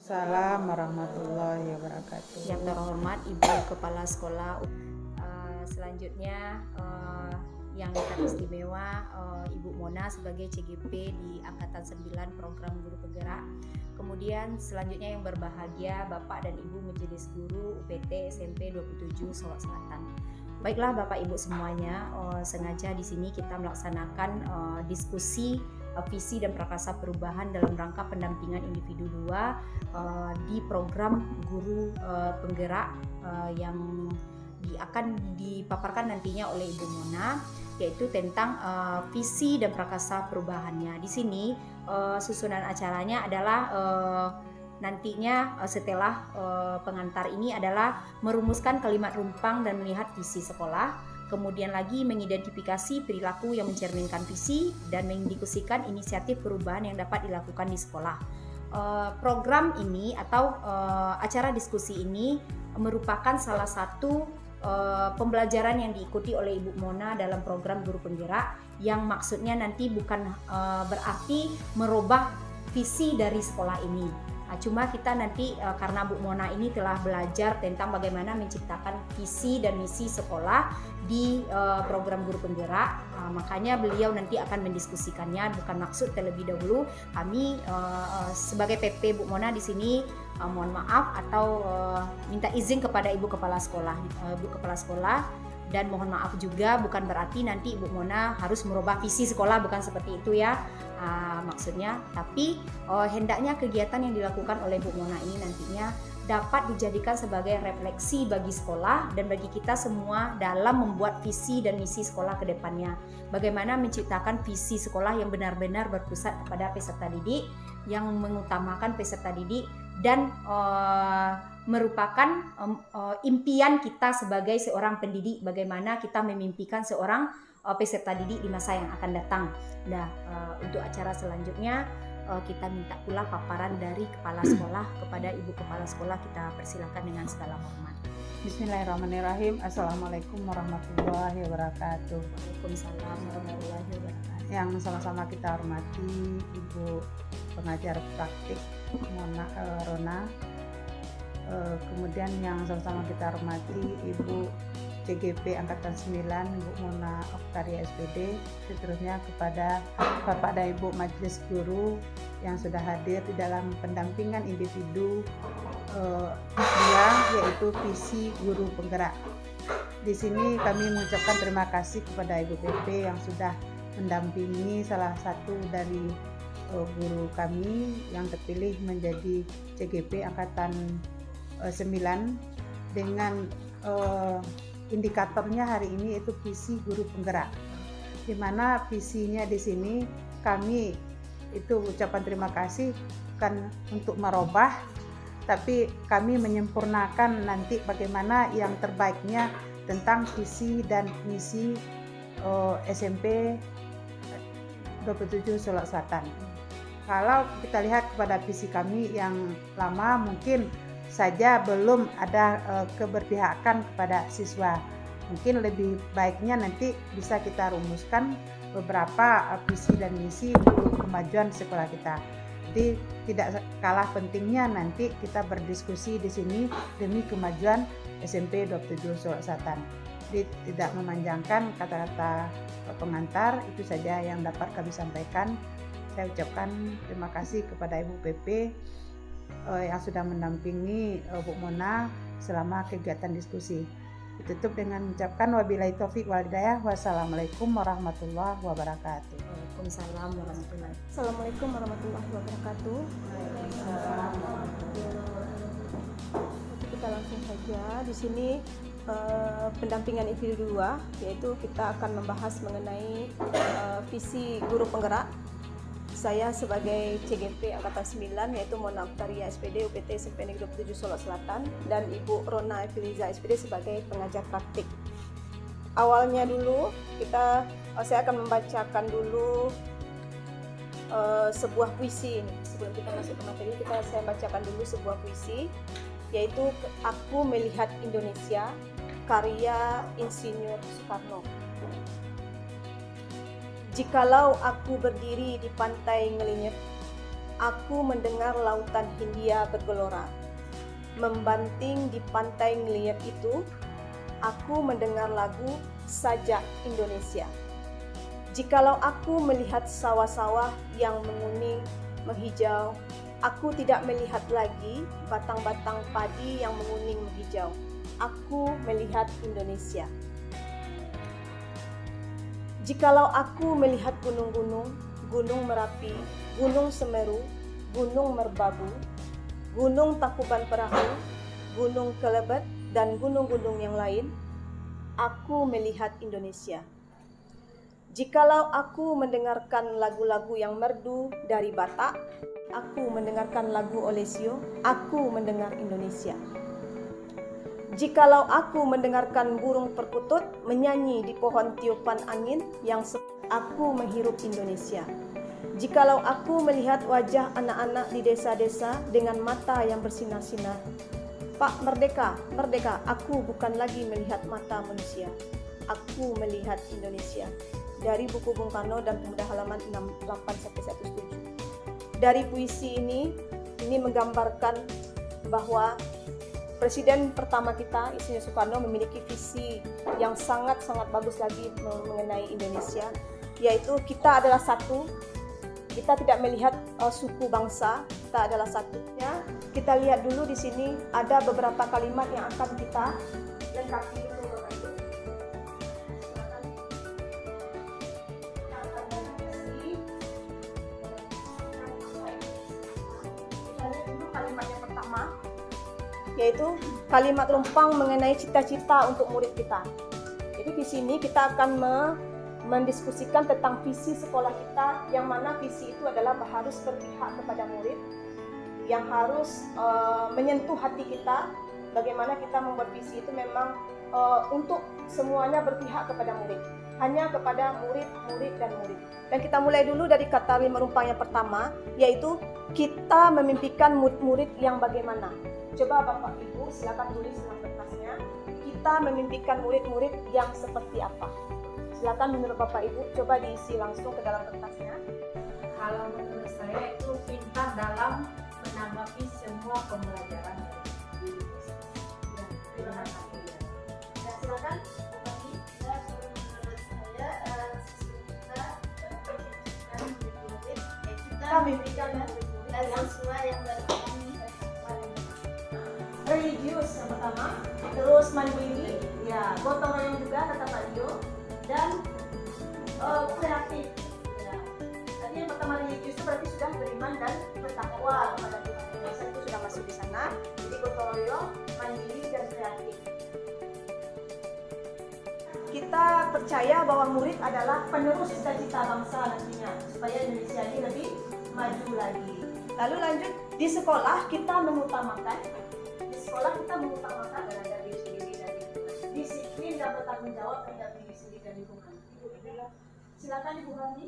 Waalaikumsalam warahmatullahi wabarakatuh. Yang terhormat Ibu Kepala Sekolah. Selanjutnya yang teristimewa Ibu Mona sebagai CGP di Angkatan 9 Program Guru Penggerak. Kemudian selanjutnya yang berbahagia Bapak dan Ibu Majelis Guru UPT SMP 27 Solok Selatan. Baiklah Bapak Ibu semuanya, sengaja di sini kita melaksanakan diskusi visi dan prakarsa perubahan dalam rangka pendampingan individu 2 di program guru penggerak yang akan dipaparkan nantinya oleh Ibu Mona, yaitu tentang visi dan prakarsa perubahannya. Di sini susunan acaranya adalah nantinya setelah pengantar ini adalah merumuskan kalimat rumpang dan melihat visi sekolah. Kemudian lagi mengidentifikasi perilaku yang mencerminkan visi dan mendiskusikan inisiatif perubahan yang dapat dilakukan di sekolah. Program ini atau acara diskusi ini merupakan salah satu pembelajaran yang diikuti oleh Ibu Mona dalam program guru penggerak, yang maksudnya nanti bukan berarti merubah visi dari sekolah ini. Cuma kita nanti karena Bu Mona ini telah belajar tentang bagaimana menciptakan visi dan misi sekolah di program guru penggerak, makanya beliau nanti akan mendiskusikannya. Bukan maksud terlebih dahulu kami sebagai PP Bu Mona di sini mohon maaf atau minta izin kepada Ibu Kepala Sekolah, dan mohon maaf juga bukan berarti nanti Ibu Mona harus merubah visi sekolah, bukan seperti itu ya maksudnya. Tapi hendaknya kegiatan yang dilakukan oleh Bu Mona ini nantinya dapat dijadikan sebagai refleksi bagi sekolah dan bagi kita semua dalam membuat visi dan misi sekolah ke depannya. Bagaimana menciptakan visi sekolah yang benar-benar berpusat kepada peserta didik, yang mengutamakan peserta didik dan merupakan impian kita sebagai seorang pendidik, bagaimana kita memimpikan seorang peserta didik di masa yang akan datang. Nah, untuk acara selanjutnya kita minta pula paparan dari kepala sekolah kepada Ibu Kepala Sekolah. Kita persilakan dengan segala hormat. Bismillahirrahmanirrahim. Assalamualaikum warahmatullahi wabarakatuh. Waalaikumsalam warahmatullahi wabarakatuh. Yang sama-sama kita hormati Ibu pengajar praktik Rona, kemudian yang sama-sama kita hormati Ibu CGP Angkatan 9 Bu Mona Oktaria SPD, seterusnya kepada Bapak dan Ibu Majelis Guru yang sudah hadir di dalam pendampingan individu yaitu visi guru penggerak. Di sini kami mengucapkan terima kasih kepada Ibu PP yang sudah mendampingi salah satu dari guru kami yang terpilih menjadi CGP Angkatan 9 dengan indikatornya hari ini yaitu visi guru penggerak, di mana visinya di sini kami itu ucapan terima kasih bukan untuk merubah, tapi kami menyempurnakan nanti bagaimana yang terbaiknya tentang visi dan misi SMP 27 Solok Selatan. Kalau kita lihat kepada visi kami yang lama, mungkin saja belum ada keberpihakan kepada siswa. Mungkin lebih baiknya nanti bisa kita rumuskan beberapa visi dan misi untuk kemajuan sekolah kita. Jadi tidak kalah pentingnya nanti kita berdiskusi di sini demi kemajuan SMP 27 Solok Selatan. Jadi tidak memanjangkan kata-kata pengantar, itu saja yang dapat kami sampaikan. Saya ucapkan terima kasih kepada Ibu PP yang sudah mendampingi Bu Mona selama kegiatan diskusi. Ditutup dengan mengucapkan wabillahi taufik wal hidayah. Wassalamualaikum warahmatullahi wabarakatuh. Waalaikumsalam warahmatullahi wabarakatuh. Assalamualaikum warahmatullahi wabarakatuh. Kita langsung saja di sini pendampingan individu 2, yaitu kita akan membahas mengenai visi guru penggerak. Saya sebagai CGP Angkatan 9 yaitu Mona Oktaria SPD UPT SMP Negeri 27 Solok Selatan, dan Ibu Rona Filiza SPD sebagai pengajar praktik. Awalnya dulu saya akan membacakan dulu sebuah puisi ini. Sebelum kita masuk ke materi, saya bacakan dulu sebuah puisi, yaitu Aku Melihat Indonesia, karya Insinyur Soekarno. Jikalau aku berdiri di pantai Ngelinyep, aku mendengar lautan Hindia bergelora. Membanting di pantai ngeliat itu, aku mendengar lagu Sajak Indonesia. Jikalau aku melihat sawah-sawah yang menguning, menghijau, aku tidak melihat lagi batang-batang padi yang menguning menghijau. Aku melihat Indonesia. Jikalau aku melihat gunung-gunung, Gunung Merapi, Gunung Semeru, Gunung Merbabu, Gunung Tangkuban Perahu, Gunung Kelebet, dan gunung-gunung yang lain, aku melihat Indonesia. Jikalau aku mendengarkan lagu-lagu yang merdu dari Batak, aku mendengarkan lagu Olesio, aku mendengar Indonesia. Jikalau aku mendengarkan burung perkutut menyanyi di pohon tiupan angin yang aku menghirup Indonesia. Jikalau aku melihat wajah anak-anak di desa-desa dengan mata yang bersinar-sinar, Pak Merdeka, Merdeka, aku bukan lagi melihat mata manusia. Aku melihat Indonesia. Dari buku Bung Karno dan Pemuda halaman 68-107. Dari puisi ini menggambarkan bahwa Presiden pertama kita, Insinyur Soekarno, memiliki visi yang sangat-sangat bagus lagi mengenai Indonesia, yaitu kita adalah satu, kita tidak melihat suku bangsa, kita adalah satu. Ya, kita lihat dulu di sini ada beberapa kalimat yang akan kita lengkapi dulu, Bapak Ibu. Kita lihat dulu kalimat yang pertama, yaitu kalimat rumpang mengenai cita-cita untuk murid kita. Jadi di sini kita akan mendiskusikan tentang visi sekolah kita, yang mana visi itu adalah harus berpihak kepada murid, yang harus menyentuh hati kita. Bagaimana kita membuat visi itu memang untuk semuanya berpihak kepada murid, hanya kepada murid dan murid. Dan kita mulai dulu dari kata lima rumpang yang pertama, yaitu kita memimpikan murid yang bagaimana. Coba Bapak Ibu silakan tulis dalam kertasnya, kita memimpikan murid-murid yang seperti apa. Silakan menurut Bapak Ibu coba diisi langsung ke dalam kertasnya. Kalau menurut saya itu pintar dalam menanggapi semua pembelajaran. Terima kasih. Ya, silakan. Kita memimpikan murid-murid yang sesuai yang religius yang pertama, terus mandiri, ya, gotong royong juga kata Pak Dio, dan kreatif. Ya. Tadi yang pertama religius itu berarti sudah beriman dan bertakwa kepada Tuhan. Masa itu sudah masuk di sana. Jadi gotong royong, mandiri dan kreatif. Kita percaya bahwa murid adalah penerus cita-cita bangsa nantinya, supaya Indonesia ini lebih maju lagi. Lalu lanjut, di sekolah kita mengutamakan Terhadap diri sendiri dan lingkungan. disiplin dan bertanggung jawab terhadap diri sendiri dan lingkungan. Silakan Ibu Hani.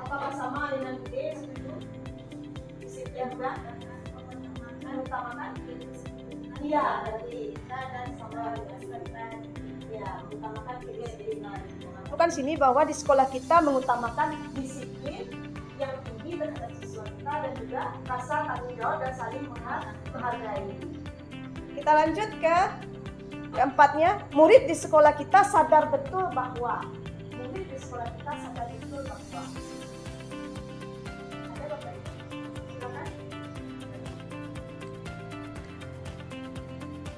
Apakah sama dengan B setuju? Disiplin juga mengutamakan? Iya, berarti kita dan sama berdasarkan ya mengutamakan kedisiplinan. Bukan sini bahwa di sekolah kita mengutamakan disiplin yang tinggi terhadap siswa kita dan juga rasa tanggung jawab dan saling menghargai. Kita lanjut ke keempatnya, murid di sekolah kita sadar betul bahwa ada Bapak Ibu? Silakan.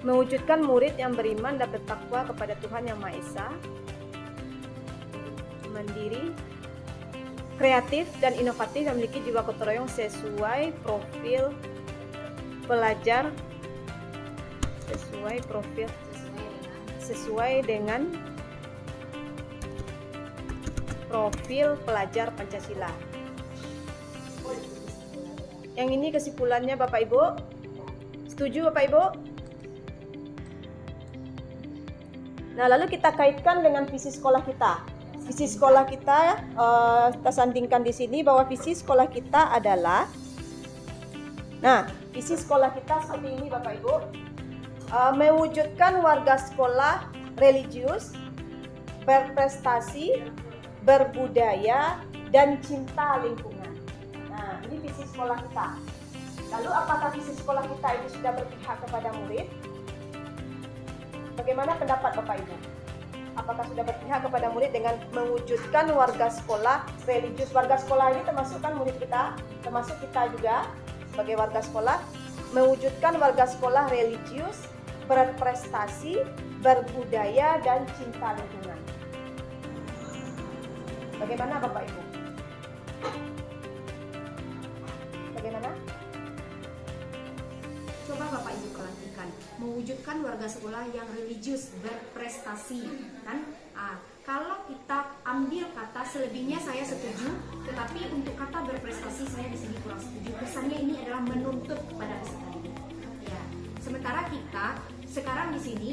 Mewujudkan murid yang beriman dan bertakwa kepada Tuhan Yang Maha Esa, mandiri, kreatif dan inovatif, dan memiliki jiwa gotong royong sesuai profil pelajar, sesuai dengan profil pelajar Pancasila. Yang ini kesimpulannya Bapak Ibu. Setuju Bapak Ibu? Nah, lalu kita kaitkan dengan visi sekolah kita. Visi sekolah kita sandingkan di sini bahwa visi sekolah kita adalah, visi sekolah kita seperti ini Bapak Ibu, mewujudkan warga sekolah religius, berprestasi, berbudaya, dan cinta lingkungan. Nah, ini visi sekolah kita. Lalu apakah visi sekolah kita itu sudah berpihak kepada murid? Bagaimana pendapat Bapak Ibu? Apakah sudah berpihak kepada murid dengan mewujudkan warga sekolah religius? Warga sekolah ini termasuk kan murid kita, termasuk kita juga sebagai warga sekolah, mewujudkan warga sekolah religius, berprestasi, berbudaya, dan cinta lingkungan. Bagaimana Bapak Ibu? Bagaimana? Coba Bapak Ibu perhatikan, mewujudkan warga sekolah yang religius, berprestasi, kan? Kalau kita ambil kata selebihnya saya setuju, tetapi untuk kata berprestasi saya di sini kurang setuju. Kesannya ini adalah menuntut pada peserta didik. Ya. Sementara kita sekarang di sini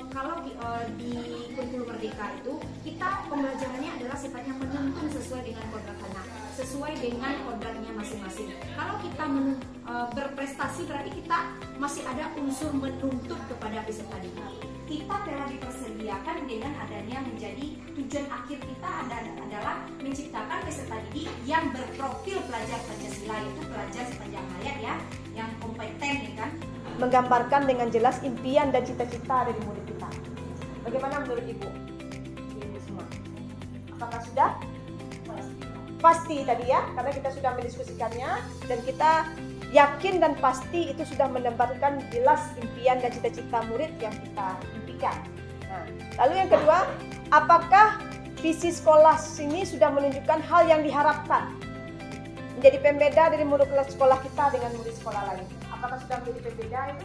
kalau di kurikulum Merdeka itu kita pembelajarannya adalah sifatnya menuntun sesuai dengan kodrat anak, sesuai dengan kodratnya masing-masing. Kalau kita berprestasi berarti kita masih ada unsur menuntut kepada peserta didik. Kita telah dipersediakan dengan adanya menjadi tujuan akhir kita adalah menciptakan peserta didik yang berprofil pelajar Pancasila, yaitu pelajar sepanjang hayat ya, yang kompeten ya kan. Menggambarkan dengan jelas impian dan cita-cita dari murid kita. Bagaimana menurut Ibu? Ini semua. Apakah sudah? Pasti tadi ya, karena kita sudah mendiskusikannya dan kita yakin dan pasti itu sudah menebarkan jelas impian dan cita-cita murid yang kita impikan. Nah, lalu yang kedua, apakah visi sekolah ini sudah menunjukkan hal yang diharapkan menjadi pembeda dari murid sekolah kita dengan murid sekolah lain? Apakah sudah menjadi pembeda itu?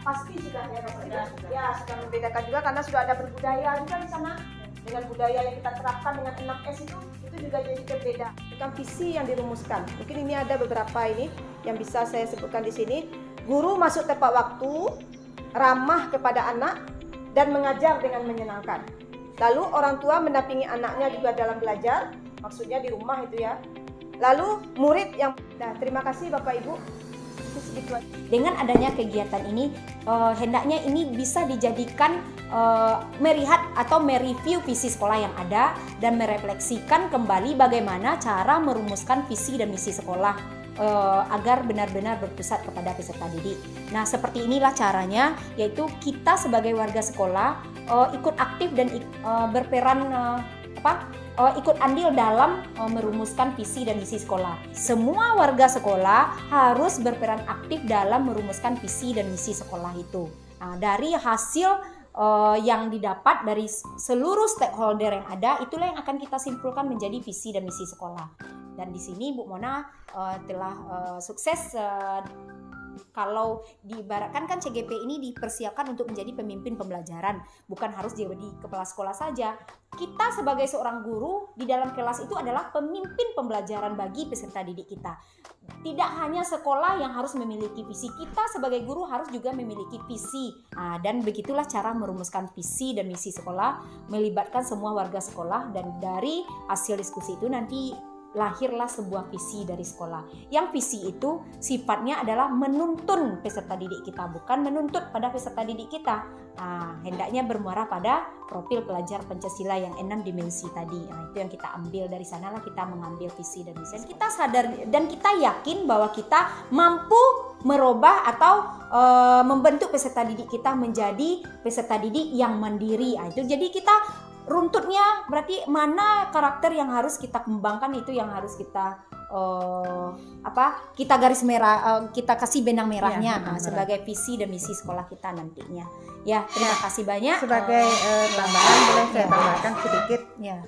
Pasti sudah ya Bapak Ibu. Ya, sudah membedakan juga karena sudah ada berbudaya juga di sana. Dengan budaya yang kita terapkan dengan 6S itu juga jadi berbeda. Dengan visi yang dirumuskan. Mungkin ini ada beberapa ini yang bisa saya sebutkan di sini. Guru masuk tepat waktu, ramah kepada anak, dan mengajar dengan menyenangkan. Lalu orang tua mendampingi anaknya juga dalam belajar, maksudnya di rumah itu ya. Lalu murid yang, nah terima kasih Bapak Ibu. Dengan adanya kegiatan ini, hendaknya ini bisa dijadikan melihat atau mereview visi sekolah yang ada dan merefleksikan kembali bagaimana cara merumuskan visi dan misi sekolah agar benar-benar berpusat kepada peserta didik. Nah, seperti inilah caranya, yaitu kita sebagai warga sekolah ikut aktif dan berperan ikut andil dalam merumuskan visi dan misi sekolah. Semua warga sekolah harus berperan aktif dalam merumuskan visi dan misi sekolah itu. Nah, dari hasil yang didapat dari seluruh stakeholder yang ada, itulah yang akan kita simpulkan menjadi visi dan misi sekolah. Dan di sini Bu Mona telah sukses. Kalau diibaratkan kan CGP ini dipersiapkan untuk menjadi pemimpin pembelajaran, bukan harus jadi kepala sekolah saja. Kita sebagai seorang guru di dalam kelas itu adalah pemimpin pembelajaran bagi peserta didik kita. Tidak hanya sekolah yang harus memiliki visi, kita sebagai guru harus juga memiliki visi. Nah, dan begitulah cara merumuskan visi dan misi sekolah, melibatkan semua warga sekolah, dan dari hasil diskusi itu nanti lahirlah sebuah visi dari sekolah. Yang visi itu sifatnya adalah menuntun peserta didik kita, bukan menuntut pada peserta didik kita. Nah, hendaknya bermuara pada profil pelajar Pancasila yang 6 dimensi tadi. Nah, itu yang kita ambil dari sanalah kita mengambil visi dan misi. Kita sadar dan kita yakin bahwa kita mampu merubah atau membentuk peserta didik kita menjadi peserta didik yang mandiri. Nah, itu jadi kita runtutnya berarti mana karakter yang harus kita kembangkan, itu yang harus kita kita garis merah, kita kasih benang merahnya sebagai visi dan misi sekolah kita nantinya. Ya, terima kasih banyak. Sebagai tambahan boleh saya tambahkan sedikit. Ya.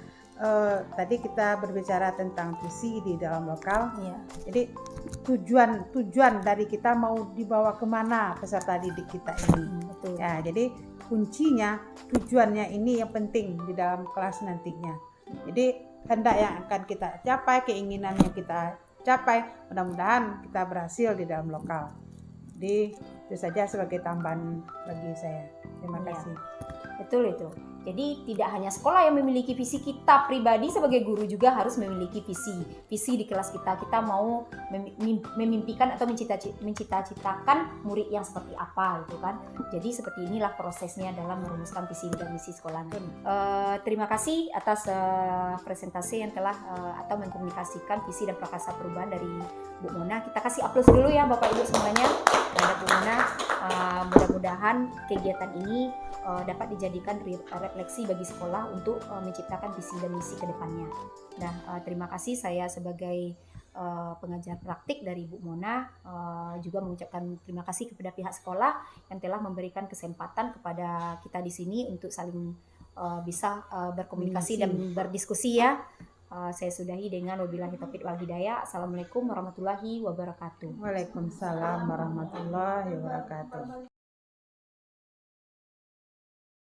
Tadi kita berbicara tentang visi di dalam lokal. Ya. Jadi tujuan dari kita mau dibawa kemana peserta didik kita ini. Betul. Ya, jadi kuncinya tujuannya ini yang penting di dalam kelas nantinya. Jadi kehendak yang akan kita capai, keinginan yang kita capai, mudah-mudahan kita berhasil di dalam lokal. Jadi itu saja sebagai tambahan bagi saya. Terima kasih. Betul itu. Jadi tidak hanya sekolah yang memiliki visi, kita pribadi sebagai guru juga harus memiliki visi di kelas kita. Kita mau memimpikan atau mencita-citakan murid yang seperti apa gitu kan. Jadi seperti inilah prosesnya dalam merumuskan visi dan misi sekolah. Terima kasih atas presentasi yang telah atau mengkomunikasikan visi dan prakarsa perubahan dari Bu Mona. Kita kasih aplaus dulu ya Bapak Ibu semuanya terhadap Bu Mona. Mudah-mudahan kegiatan ini dapat dijadikan refleksi bagi sekolah untuk menciptakan visi dan misi ke depannya. Nah, terima kasih saya sebagai pengajar praktik dari Bu Mona juga mengucapkan terima kasih kepada pihak sekolah yang telah memberikan kesempatan kepada kita di sini untuk saling bisa berkomunikasi dan berdiskusi ya. Saya sudahi dengan wabillahi taufiq wal hidayah. Assalamualaikum warahmatullahi wabarakatuh. Waalaikumsalam warahmatullahi wabarakatuh.